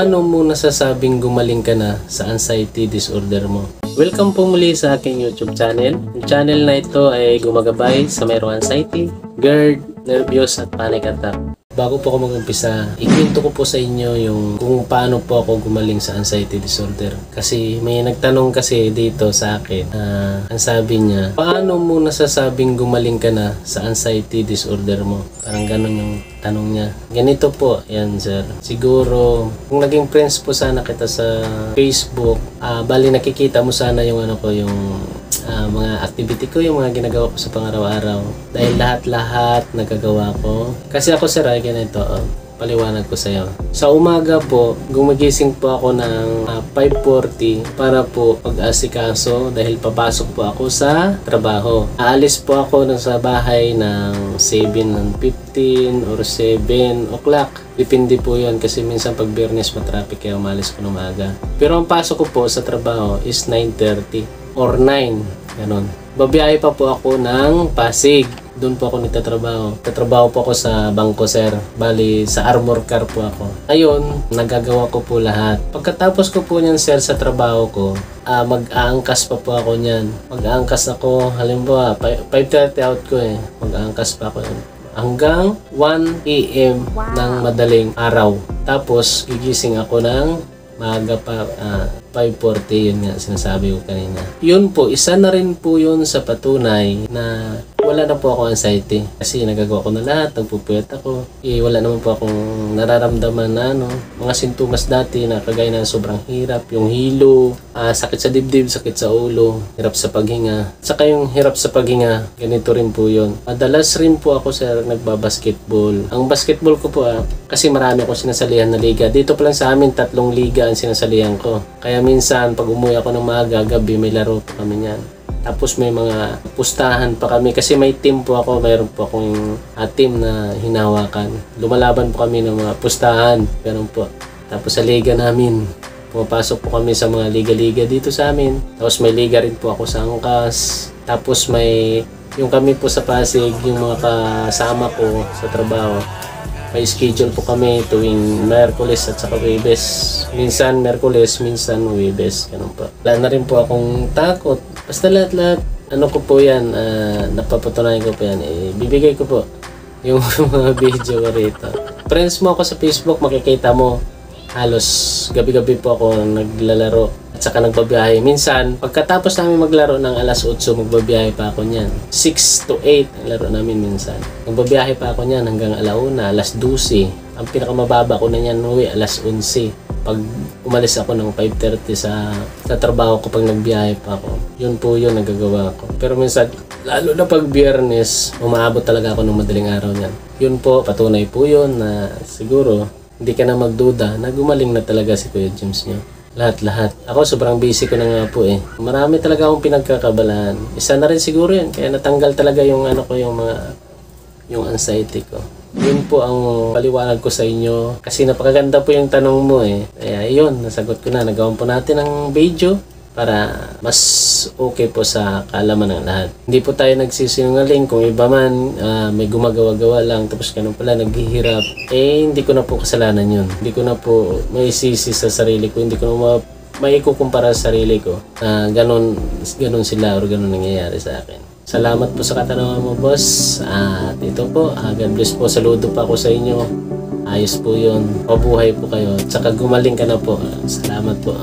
Paano mo nasasabing gumaling ka na sa anxiety disorder mo? Welcome po muli sa aking YouTube channel. Yung channel na ito ay gumagabay sa mayroong anxiety, GERD, nervyos at panic attack. Bago po ako mag-umpisa, ikwento ko po sa inyo yung kung paano po ako gumaling sa anxiety disorder. Kasi may nagtanong kasi dito sa akin, ang sabi niya, paano mo nasasabing gumaling ka na sa anxiety disorder mo? Parang ganun yung tanong niya. Ganito po, yan sir. Siguro, kung naging friends po sana kita sa Facebook, bali nakikita mo sana yung yung mga activity ko, yung mga ginagawa ko sa pang-araw-araw. Dahil lahat-lahat nagagawa ko. Kasi ako sir, ganito, paliwanag ko sa'yo. Sa umaga po, gumagising po ako ng 5:40 para po pag-asikaso dahil papasok po ako sa trabaho. Aalis po ako sa bahay ng 7:15 or 7 o'clock. Depende po yun kasi minsan pag Biyernes matraffic kaya umalis ko ng umaga. Pero ang pasok ko po sa trabaho is 9:30 or 9. Ganon. Babiyahe pa po ako ng Pasig. Doon po ako nagtatrabaho. Tatrabaho po ako sa bangko sir. Bali, sa armor car po ako. Ayun, nagagawa ko po lahat. Pagkatapos ko po niyan sir sa trabaho ko, mag-aangkas pa po ako niyan. Mag-aangkas ako, halimbawa, 5:30 out ko Mag-aangkas pa ako hanggang 1 AM ng madaling araw. Tapos, gigising ako ng maaga pa, 5:40, yun nga sinasabi ko kanina. Yun po, isa na rin po yun sa patunay na wala na po ako anxiety. Kasi nagagawa ko na lahat, nagpupuyat ako. Wala naman po akong nararamdaman na mga sintomas dati na kagaya na sobrang hirap, yung hilo, sakit sa dibdib, sakit sa ulo, hirap sa paghinga. Saka yung hirap sa paghinga, ganito rin po yun. Madalas rin po ako sir nagbabasketball. Ang basketball ko po kasi marami akong sinasalihan na liga. Dito pa lang sa amin, 3 liga ang sinasalihan ko. Kaya minsan, pag umuwi ako ng maaga, gabi, may laro po kami niyan. Tapos may mga pustahan pa kami kasi may team po ako, mayroon po akong team na hinahawakan. Lumalaban po kami ng mga pustahan, ganun po. Tapos sa liga namin, pumapasok po kami sa mga liga-liga dito sa amin. Tapos may liga rin po ako sa angkas. Tapos may, yung kami po sa Pasig, yung mga kasama ko sa trabaho. May schedule po kami tuwing Merkules at saka Huwebes. Minsan Merkules, minsan Huwebes. Ganun po. Wala na rin po akong takot. Basta lahat-lahat, ko po yan, napapatunayan ko po yan. Bibigay ko po yung mga video ko rito. Friends mo ako sa Facebook, makikita mo. Halos gabi-gabi po ako naglalaro at saka nagbabiyahe. Minsan, pagkatapos namin maglaro ng alas 8, magbabiyahe pa ako niyan. 6 to 8 ang laro namin minsan. Magbabiyahe pa ako niyan hanggang alauna, alas 12. Ang pinakamababa ko na niyan uwi, alas 11. Pag umalis ako ng 5:30 sa trabaho ko pag nagbiyahe pa ako. Yun po yun, nagagawa ko. Pero minsan, lalo na pag Biyernes, umaabot talaga ako ng madaling araw niyan. Yun po, patunay po yun na siguro hindi ka na magduda na gumaling na talaga si Kuya James niyo. Lahat-lahat. Ako sobrang busy ko na nga po Marami talaga akong pinagkakabalaan. Isa na rin siguro yun. Kaya natanggal talaga yung yung anxiety ko. Yun po ang paliwanag ko sa inyo. Kasi napakaganda po yung tanong mo Kaya yun, nasagot ko na. Nagawan po natin ang video para mas okay po sa kaalaman ng lahat. Hindi po tayo nagsisinungaling. Kung iba man may gumagawa-gawa lang tapos ganun pala naghihirap, hindi ko na po kasalanan yun. Hindi ko na po maisisi sa sarili ko. Hindi ko na maikukumpara sa sarili ko na ganun sila or ganun nangyayari sa akin. Salamat po sa katanungan mo boss. At ito po, God bless po. Saludo pa ako sa inyo. Ayos po yun. Pabuhay po kayo. At saka gumaling ka na po. Salamat po.